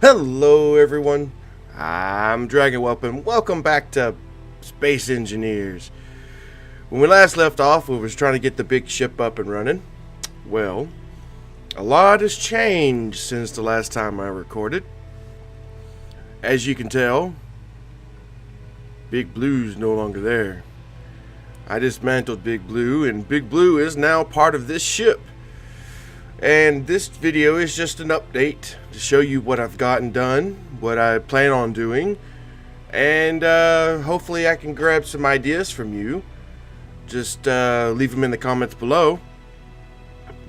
Hello everyone, I'm Dragon Whelp. Welcome back to Space Engineers. When we last left off, we was trying to get the big ship up and running. Well, a lot has changed since the last time I recorded. As you can tell, Big Blue's no longer there. I dismantled Big Blue, and Big Blue is now part of this ship. And this video is just an update to show you what I've gotten done, what I plan on doing, and hopefully I can grab some ideas from you. Just leave them in the comments below.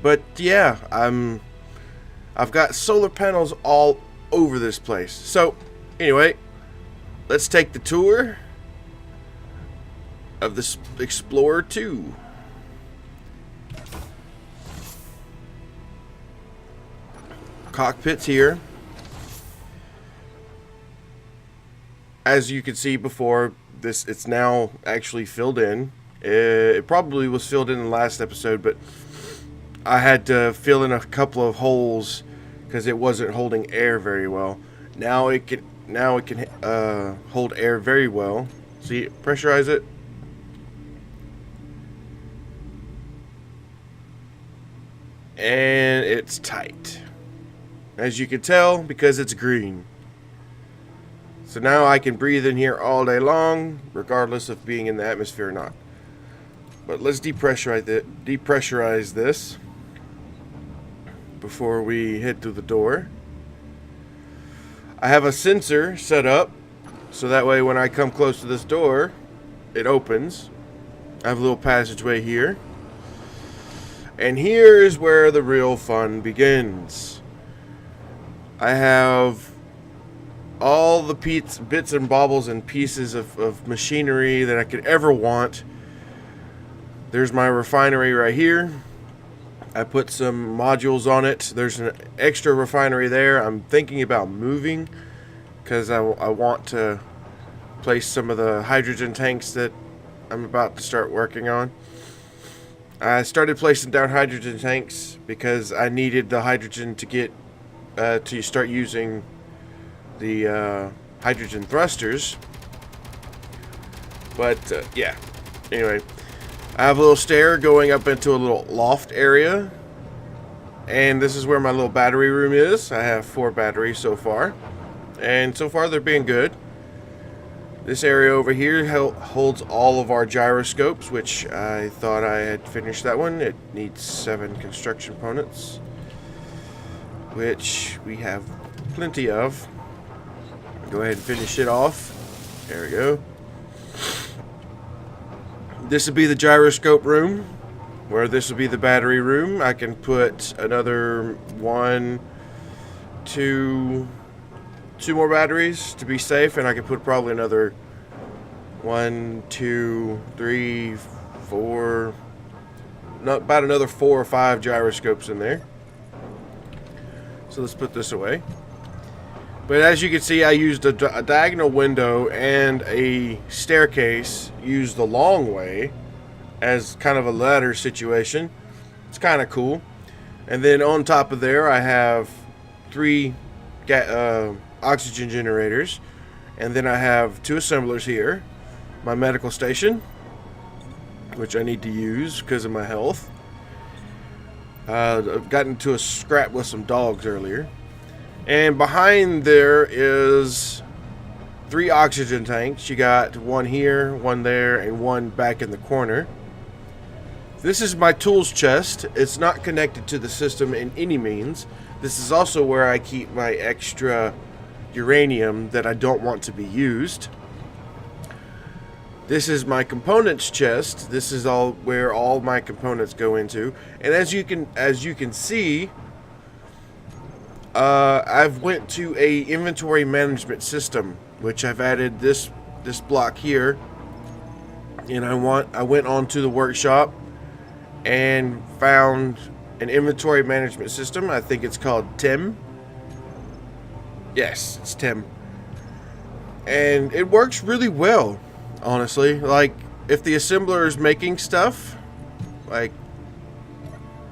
But yeah, I've got solar panels all over this place. So anyway, let's take the tour of the Explorer 2. Cockpit's here. As you can see before, it's now actually filled in. It probably was filled in the last episode, but I had to fill in a couple of holes because it wasn't holding air very well. Now it can hold air very well. See, pressurize it. And it's tight. As you can tell, because it's green. So now I can breathe in here all day long, regardless of being in the atmosphere or not. But let's depressurize this before we head through the door. I have a sensor set up, so that way when I come close to this door, it opens. I have a little passageway here. And here is where the real fun begins. I have all the bits and baubles and pieces of machinery that I could ever want. There's my refinery right here. I put some modules on it. There's an extra refinery there. I'm thinking about moving because I want to place some of the hydrogen tanks that I'm about to start working on. I started placing down hydrogen tanks because I needed the hydrogen to get to start using the hydrogen thrusters. But yeah, anyway, I have a little stair going up into a little loft area, and this is where my little battery room is. I have 4 batteries so far, and so far they're being good. This area over here holds all of our gyroscopes, which I thought I had finished that one. It needs 7 construction components, which we have plenty of. Go ahead and finish it off. There we go. This would be the gyroscope room, where this would be the battery room. I can put another 2 more batteries to be safe, and I can put probably another 1, 2, 3, 4, about another 4 or 5 gyroscopes in there. So let's put this away. But as you can see, I used a diagonal window and a staircase, used the long way as kind of a ladder situation. It's kind of cool. And then on top of there, I have 3 oxygen generators. And then I have 2 assemblers here. My medical station, which I need to use because of my health. I've gotten into a scrap with some dogs earlier. And behind there is 3 oxygen tanks. You got 1 here, 1 there, and 1 back in the corner. This is my tools chest. It's not connected to the system in any means. This is also where I keep my extra uranium that I don't want to be used. This is my components chest. This is all where all my components go into. And as you can see, I've went to a inventory management system, which I've added this block here. And I went onto the workshop and found an inventory management system. I think it's called TIM. Yes, it's TIM. And it works really well, honestly. Like, if the assembler is making stuff, like,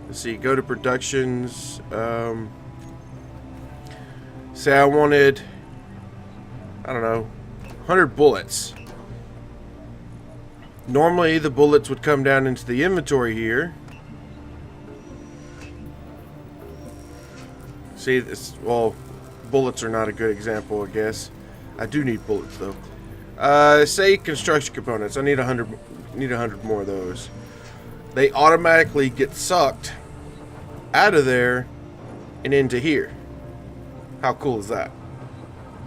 let's see, go to productions, Say I wanted, I don't know, 100 bullets. Normally the bullets would come down into the inventory here. See, this, well, bullets are not a good example, I guess. I do need bullets though. Say construction components. I need 100 more of those. They automatically get sucked out of there and into here. How cool is that?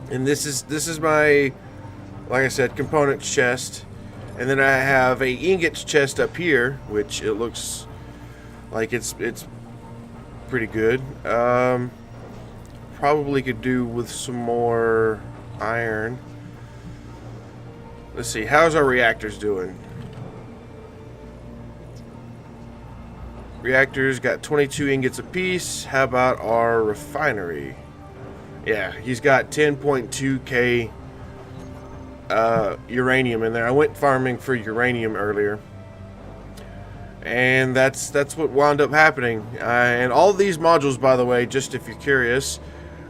And this is my, like I said, components chest. And then I have a ingots chest up here, which it looks like it's pretty good. Probably could do with some more iron. Let's see, how's our reactors doing? Reactors got 22 ingots apiece. How about our refinery? Yeah, he's got 10.2k uranium in there. I went farming for uranium earlier, and that's what wound up happening. And all these modules, by the way, just if you're curious,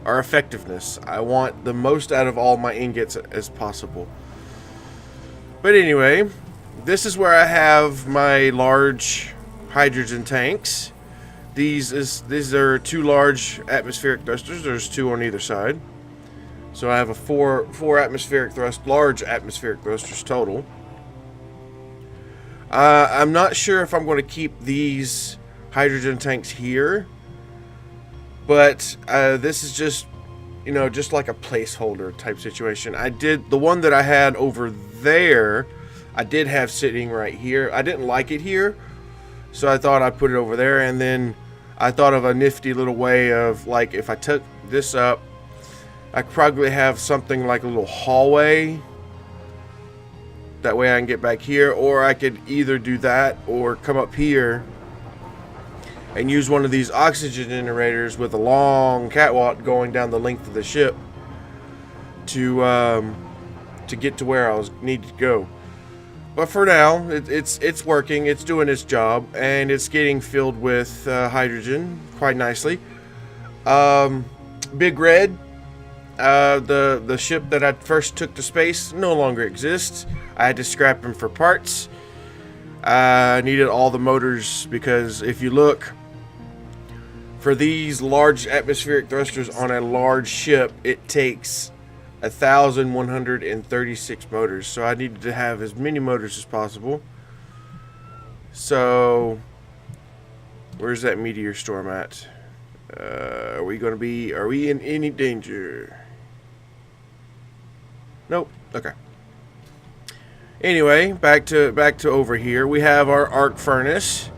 are effectiveness. I want the most out of all my ingots as possible. But anyway, this is where I have my large hydrogen tanks. These are 2 large atmospheric thrusters. There's 2 on either side. So I have a four large atmospheric thrusters total. I'm not sure if I'm going to keep these hydrogen tanks here, but this is just, you know, just like a placeholder type situation. I did the one that I had over there. I did have sitting right here. I didn't like it here, so I thought I'd put it over there. And then I thought of a nifty little way of, like, if I took this up, I could probably have something like a little hallway. That way I can get back here, or I could either do that or come up here and use one of these oxygen generators with a long catwalk going down the length of the ship to get to where I need to go. But for now, it's working. It's doing its job, and it's getting filled with hydrogen quite nicely. Big Red, the ship that I first took to space, no longer exists. I had to scrap him for parts. I needed all the motors, because if you look for these large atmospheric thrusters on a large ship, it takes 1,136 motors. So I needed to have as many motors as possible. So where's that meteor storm at? Are we in any danger? Nope. Okay. Anyway, back to over here. We have our arc furnace,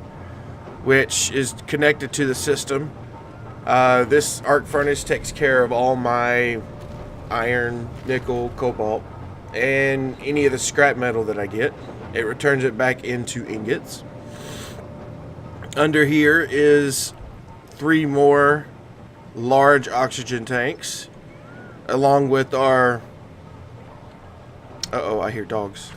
which is connected to the system. This arc furnace takes care of all my iron, nickel, cobalt, and any of the scrap metal that I get. It returns it back into ingots. Under here is 3 more large oxygen tanks, along with our... Uh-oh, I hear dogs.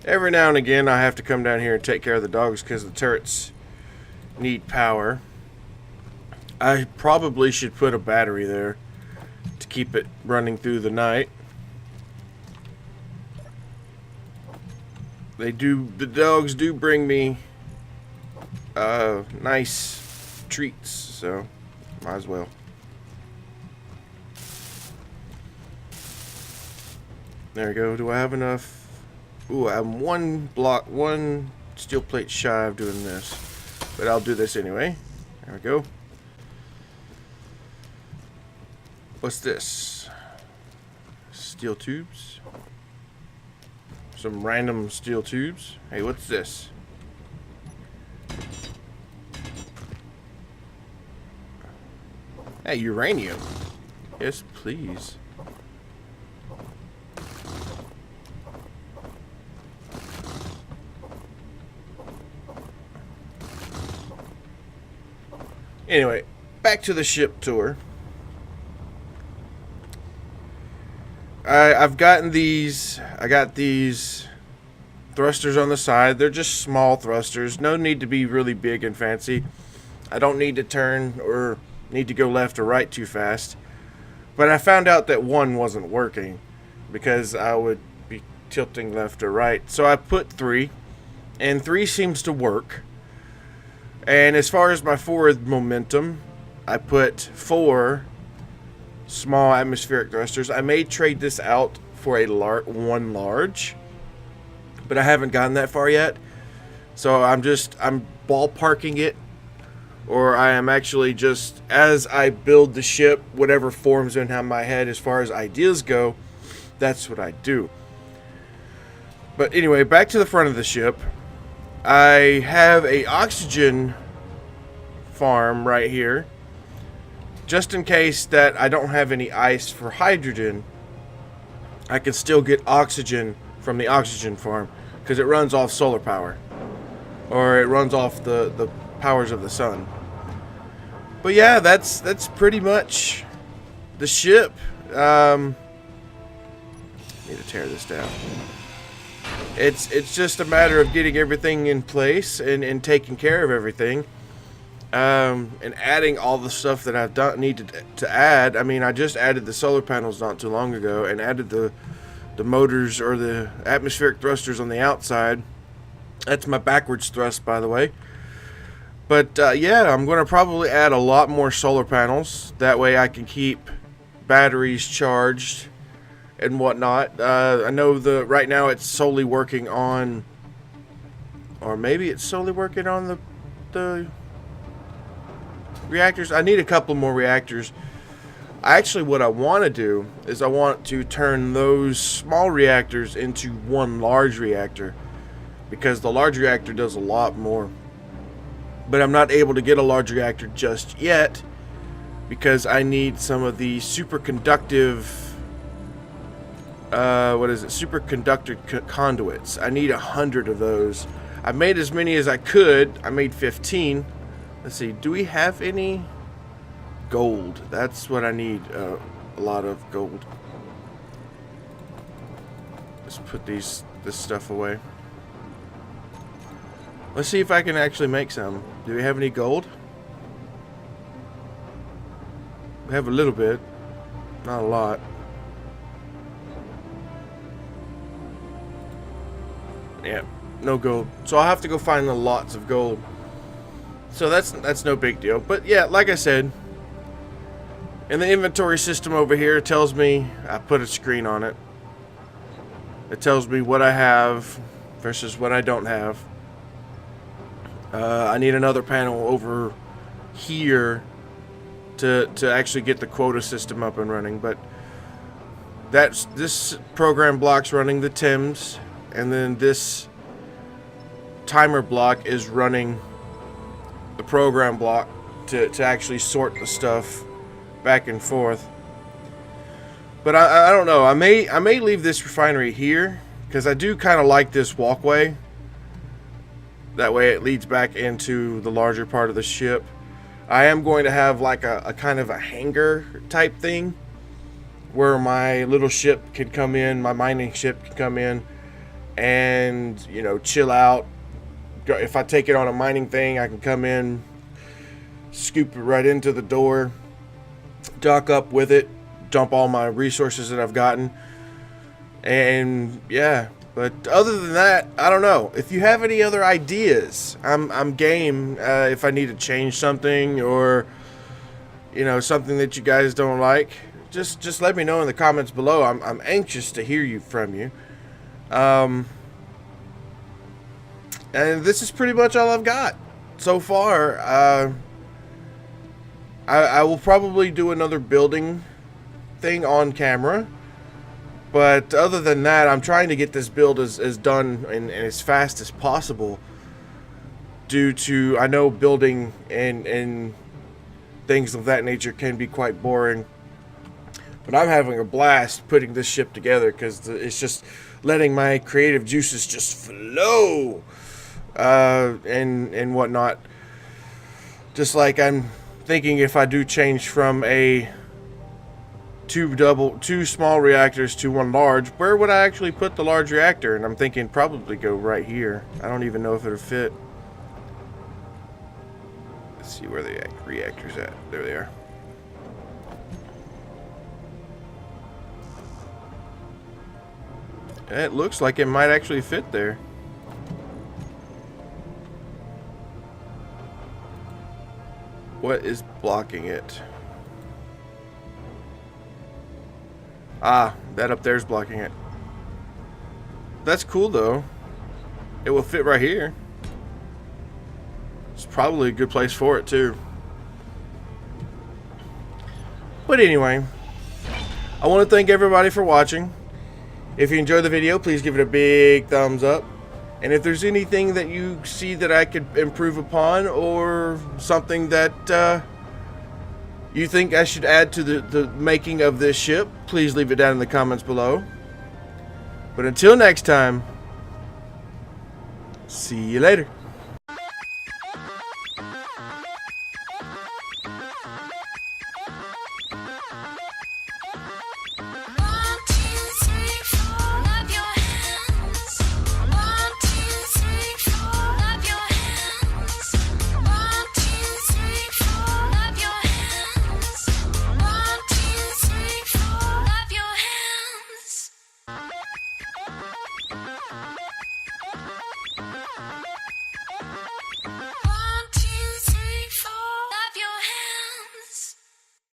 Every now and again I have to come down here and take care of the dogs because the turrets need power. I probably should put a battery there to keep it running through the night. The dogs do bring me nice treats, so might as well. There we go. Do I have enough? Ooh, I'm one steel plate shy of doing this, but I'll do this anyway. There we go. What's this? Steel tubes. Some random steel tubes. Hey, what's this? Hey, uranium. Yes, please. Anyway, back to the ship tour. I've gotten these. I got these thrusters on the side. They're just small thrusters. No need to be really big and fancy. I don't need to turn or need to go left or right too fast. But I found out that one wasn't working because I would be tilting left or right. So I put 3, and 3 seems to work. And as far as my forward momentum, I put 4 small atmospheric thrusters. I may trade this out for one large, but I haven't gotten that far yet. So I'm ballparking it, or I am actually just, as I build the ship, whatever forms in my head as far as ideas go, that's what I do. But anyway, back to the front of the ship. I have a oxygen farm right here, just in case that I don't have any ice for hydrogen. I can still get oxygen from the oxygen farm because it runs off solar power, or it runs off the powers of the sun. But yeah, that's pretty much the ship. Need to tear this down. It's just a matter of getting everything in place and taking care of everything, and adding all the stuff that I've needed to add. I mean, I just added the solar panels not too long ago, and added the motors, or the atmospheric thrusters on the outside. That's my backwards thrust, by the way. But yeah, I'm going to probably add a lot more solar panels. That way I can keep batteries charged and whatnot. I know right now it's solely working on, or maybe it's solely working on the reactors. I need a couple more reactors. Actually, what I want to do is I want to turn those small reactors into one large reactor, because the large reactor does a lot more. But I'm not able to get a large reactor just yet because I need some of the superconductive superconductor conduits. I need 100 of those. I made as many as I could. I made 15. Let's see, do we have any gold? That's what I need, a lot of gold. Let's put this stuff away. Let's see if I can actually make some. Do we have any gold? We have a little bit, not a lot. Yeah, no gold. So I'll have to go find the lots of gold. So that's no big deal. But yeah, like I said, in the inventory system over here, it tells me, I put a screen on it. It tells me what I have versus what I don't have. I need another panel over here to actually get the quota system up and running. But this program block's running the TIMs, and then this timer block is running the program block to actually sort the stuff back and forth. But I don't know. I may leave this refinery here because I do kind of like this walkway. That way it leads back into the larger part of the ship. I am going to have like a kind of a hangar type thing where my little ship could come in, my mining ship could come in and, you know, chill out. If I take it on a mining thing, I can come in, scoop it right into the door, dock up with it, dump all my resources that I've gotten, and yeah. But other than that, I don't know. If you have any other ideas, I'm game. If I need to change something, or you know, something that you guys don't like, just let me know in the comments below. I'm anxious to hear from you. And this is pretty much all I've got so far. I will probably do another building thing on camera. But other than that, I'm trying to get this build as done and as fast as possible. Due to, I know building and things of that nature can be quite boring. But I'm having a blast putting this ship together because it's just letting my creative juices just flow. And whatnot. Just like I'm thinking if I do change from a two small reactors to one large, where would I actually put the large reactor? And I'm thinking probably go right here. I don't even know if it'll fit. Let's see where the reactor's at. There they are. It looks like it might actually fit there. What is blocking it? Ah, that up there is blocking it. That's cool though. It will fit right here. It's probably a good place for it too. But anyway, I want to thank everybody for watching. If you enjoyed the video, please give it a big thumbs up. And if there's anything that you see that I could improve upon, or something that you think I should add to the making of this ship, please leave it down in the comments below. But until next time, see you later.